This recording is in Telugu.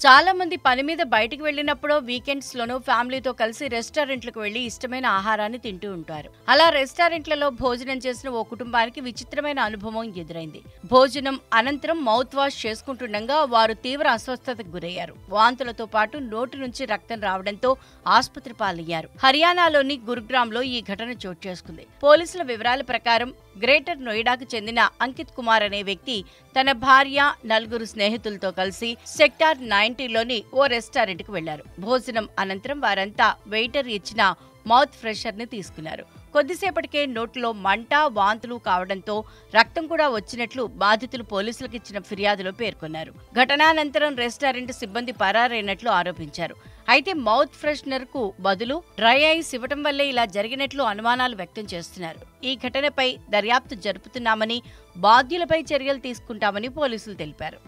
చాలా మంది పని మీద బయటికి వెళ్లినప్పుడో వీకెండ్స్ లోనో ఫ్యామిలీతో కలిసి రెస్టారెంట్లకు వెళ్లి ఇష్టమైన ఆహారాన్ని తింటూ ఉంటారు. అలా రెస్టారెంట్లలో భోజనం చేసిన ఓ కుటుంబానికి విచిత్రమైన అనుభవం ఎదురైంది. భోజనం అనంతరం మౌత్ వాష్ చేసుకుంటుండగా వారు తీవ్ర అస్వస్థతకు గురయ్యారు. వాంతులతో పాటు నోటి నుంచి రక్తం రావడంతో ఆసుపత్రి పాలయ్యారు. హర్యానాలోని గురుగ్రామ్ లో ఈ ఘటన చోటు చేసుకుంది. పోలీసుల వివరాల ప్రకారం గ్రేటర్ నోయిడాకు చెందిన అంకిత్ కుమార్ అనే వ్యక్తి తన భార్య, నలుగురు స్నేహితులతో కలిసి సెక్టార్ 90లోని ఓ రెస్టారెంట్ కు వెళ్లారు. భోజనం అనంతరం వారంతా వెయిటర్ ఇచ్చిన మౌత్ ఫ్రెషర్ ని తీసుకున్నారు. కొద్దిసేపటికే నోట్లో మంట, వాంతులు కావడంతో రక్తం కూడా వచ్చినట్లు బాధితులు పోలీసులకు ఇచ్చిన ఫిర్యాదులో పేర్కొన్నారు. ఘటనానంతరం రెస్టారెంట్ సిబ్బంది పరారైనట్లు ఆరోపించారు. అయితే మౌత్ ఫ్రెషనర్ కు బదులు డ్రై ఐస్ ఇవ్వటం వల్లే ఇలా జరిగినట్లు అనుమానాలు వ్యక్తం చేస్తున్నారు. ఈ ఘటనపై దర్యాప్తు జరుపుతున్నామని, బాధ్యులపై చర్యలు తీసుకుంటామని పోలీసులు తెలిపారు.